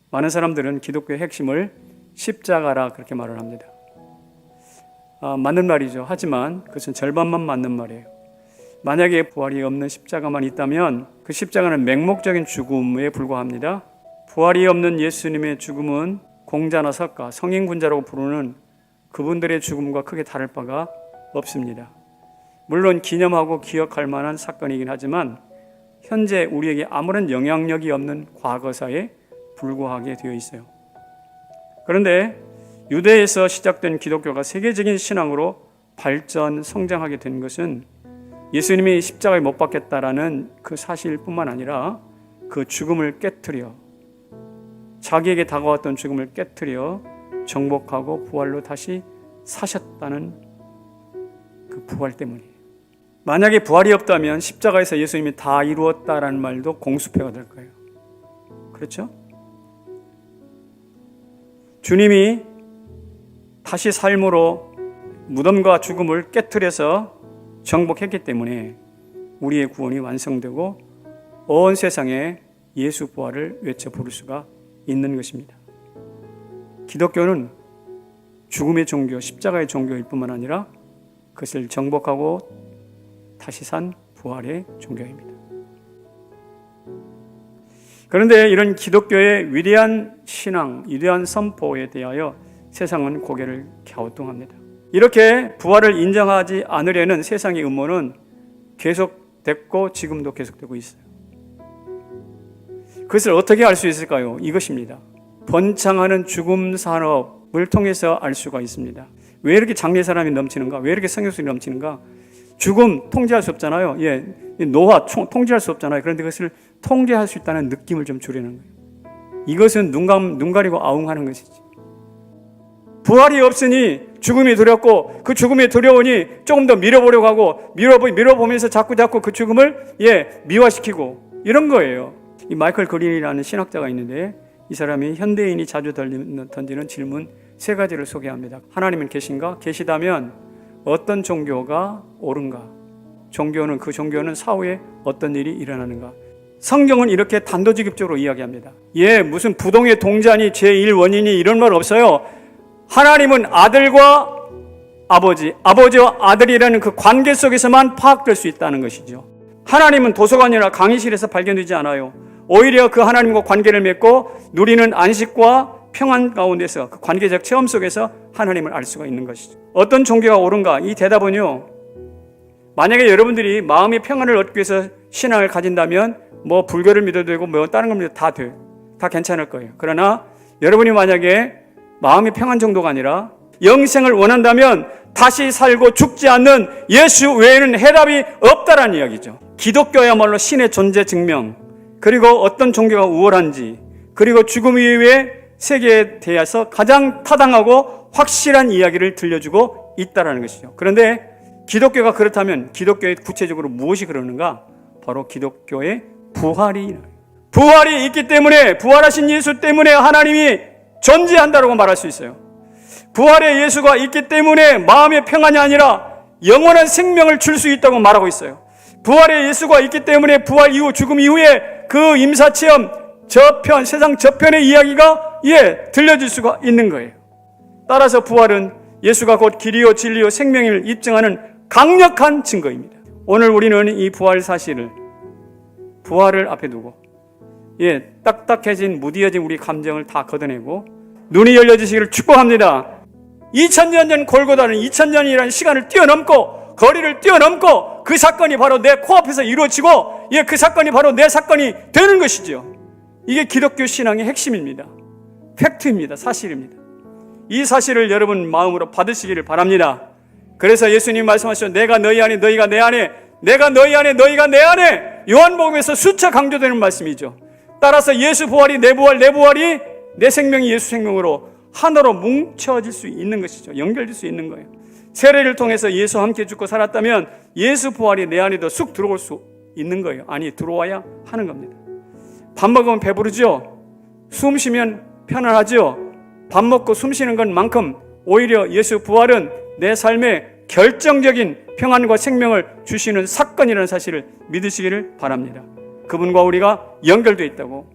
많은 사람들은 기독교의 핵심을 십자가라 그렇게 말을 합니다. 맞는 말이죠. 하지만 그것은 절반만 맞는 말이에요. 만약에 부활이 없는 십자가만 있다면 그 십자가는 맹목적인 죽음에 불과합니다. 부활이 없는 예수님의 죽음은 공자나 석가, 성인군자라고 부르는 그분들의 죽음과 크게 다를 바가 없습니다. 물론 기념하고 기억할 만한 사건이긴 하지만 현재 우리에게 아무런 영향력이 없는 과거사에 불과하게 되어 있어요. 그런데 유대에서 시작된 기독교가 세계적인 신앙으로 발전, 성장하게 된 것은 예수님이 십자가에 못 박혔다라는 그 사실뿐만 아니라 그 죽음을 깨트려, 자기에게 다가왔던 죽음을 깨트려 정복하고 부활로 다시 사셨다는 그 부활 때문이에요. 만약에 부활이 없다면 십자가에서 예수님이 다 이루었다라는 말도 공수표가 될 거예요. 그렇죠? 주님이 다시 삶으로 무덤과 죽음을 깨트려서 정복했기 때문에 우리의 구원이 완성되고 온 세상에 예수 부활을 외쳐 부를 수가 있는 것입니다. 기독교는 죽음의 종교, 십자가의 종교일 뿐만 아니라 그것을 정복하고 다시 산 부활의 종교입니다. 그런데 이런 기독교의 위대한 신앙, 위대한 선포에 대하여 세상은 고개를 갸우뚱합니다. 이렇게 부활을 인정하지 않으려는 세상의 음모는 계속됐고 지금도 계속되고 있어요. 그것을 어떻게 알 수 있을까요? 이것입니다. 번창하는 죽음 산업을 통해서 알 수가 있습니다. 왜 이렇게 장례 사람이 넘치는가? 왜 이렇게 성교수들이 넘치는가? 죽음 통제할 수 없잖아요. 노화 통제할 수 없잖아요. 그런데 그것을 통제할 수 있다는 느낌을 좀 주려는 거예요. 이것은 눈 가리고 아웅하는 것이지. 부활이 없으니 죽음이 두렵고 그 죽음이 두려우니 조금 더 밀어보려고 하고 밀어보면서 자꾸 그 죽음을 미화시키고 이런 거예요. 이 마이클 그린이라는 신학자가 있는데 이 사람이 현대인이 자주 던지는 질문 3가지를 소개합니다. 하나님은 계신가? 계시다면 어떤 종교가 옳은가? 그 종교는 사후에 어떤 일이 일어나는가? 성경은 이렇게 단도직입적으로 이야기합니다. 무슨 부동의 동자니 제1 원인이 이런 말 없어요. 하나님은 아들과 아버지와 아들이라는 그 관계 속에서만 파악될 수 있다는 것이죠. 하나님은 도서관이나 강의실에서 발견되지 않아요. 오히려 그 하나님과 관계를 맺고 누리는 안식과 평안 가운데서 그 관계적 체험 속에서 하나님을 알 수가 있는 것이죠. 어떤 종교가 옳은가? 이 대답은요, 만약에 여러분들이 마음의 평안을 얻기 위해서 신앙을 가진다면 불교를 믿어도 되고 다른 걸 믿어도 다 돼요. 다 괜찮을 거예요. 그러나 여러분이 만약에 마음의 평안 정도가 아니라 영생을 원한다면 다시 살고 죽지 않는 예수 외에는 해답이 없다라는 이야기죠. 기독교야말로 신의 존재 증명, 그리고 어떤 종교가 우월한지, 그리고 죽음 이후의 세계에 대해서 가장 타당하고 확실한 이야기를 들려주고 있다라는 것이죠. 그런데 기독교가 그렇다면 기독교의 구체적으로 무엇이 그러는가? 바로 기독교의 부활이 있기 때문에, 부활하신 예수 때문에 하나님이 존재한다고 말할 수 있어요. 부활의 예수가 있기 때문에 마음의 평안이 아니라 영원한 생명을 줄 수 있다고 말하고 있어요. 부활의 예수가 있기 때문에 부활 이후, 죽음 이후에 그 임사체험, 세상 저편의 이야기가 들려줄 수가 있는 거예요. 따라서 부활은 예수가 곧 길이요 진리요 생명임을 입증하는 강력한 증거입니다. 오늘 우리는 이 부활 사실을, 부활을 앞에 두고 딱딱해진 무디어진 우리 감정을 다 걷어내고 눈이 열려지시기를 축복합니다. 2000년 전 골고다는 2000년이라는 시간을 뛰어넘고 거리를 뛰어넘고 그 사건이 바로 내 코앞에서 이루어지고 그 사건이 바로 내 사건이 되는 것이죠. 이게 기독교 신앙의 핵심입니다. 팩트입니다. 사실입니다. 이 사실을 여러분 마음으로 받으시기를 바랍니다. 그래서 예수님 말씀하셨죠. 내가 너희 안에, 너희가 내 안에, 내가 너희 안에, 너희가 내 안에. 요한복음에서 수차 강조되는 말씀이죠. 따라서 예수 부활이 내 부활, 내 부활이 내 생명이 예수 생명으로 하나로 뭉쳐질 수 있는 것이죠. 연결될 수 있는 거예요. 세례를 통해서 예수와 함께 죽고 살았다면 예수 부활이 내 안에도 쑥 들어올 수 있는 거예요. 아니, 들어와야 하는 겁니다. 밥 먹으면 배부르죠? 숨 쉬면 편안하죠? 밥 먹고 숨 쉬는 것만큼 오히려 예수 부활은 내 삶에 결정적인 평안과 생명을 주시는 사건이라는 사실을 믿으시기를 바랍니다. 그분과 우리가 연결되어 있다고.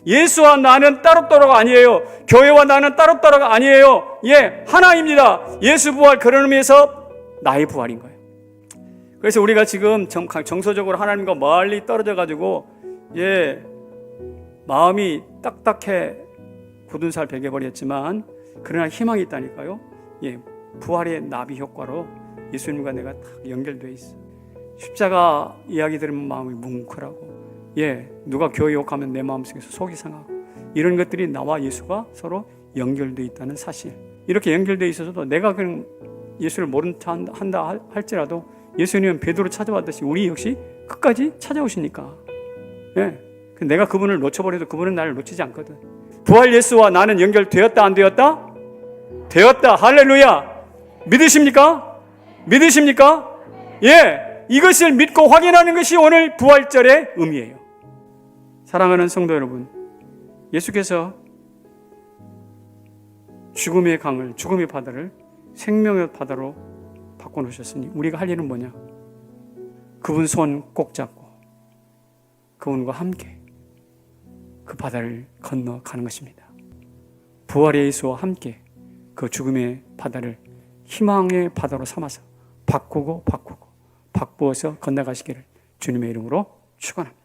예수와 나는 따로따로가 아니에요. 교회와 나는 따로따로가 아니에요. 예, 하나입니다. 예수 부활, 그런 의미에서 나의 부활인 거예요. 그래서 우리가 지금 정서적으로 하나님과 멀리 떨어져 가지고 예, 마음이 딱딱해 굳은 살 베겨버렸지만 그러나 희망이 있다니까요. 예, 부활의 나비 효과로 예수님과 내가 딱 연결되어 있어. 십자가 이야기 들으면 마음이 뭉클하고, 예, 누가 교회 욕하면 내 마음속에서 속이 상하고, 이런 것들이 나와 예수가 서로 연결되어 있다는 사실. 이렇게 연결되어 있어서도 내가 그냥 예수를 모른 척 한다 할지라도 예수님은 베드로 찾아왔듯이 우리 역시 끝까지 찾아오시니까, 예, 내가 그분을 놓쳐버려도 그분은 나를 놓치지 않거든. 부활 예수와 나는 연결되었다 안 되었다? 되었다. 할렐루야. 믿으십니까? 믿으십니까? 예, 이것을 믿고 확인하는 것이 오늘 부활절의 의미예요. 사랑하는 성도 여러분, 예수께서 죽음의 강을, 죽음의 바다를 생명의 바다로 바꿔놓으셨으니 우리가 할 일은 뭐냐? 그분 손 꼭 잡고 그분과 함께 그 바다를 건너가는 것입니다. 부활의 예수와 함께 그 죽음의 바다를 희망의 바다로 삼아서 바꾸어서 건너가시기를 주님의 이름으로 축원합니다.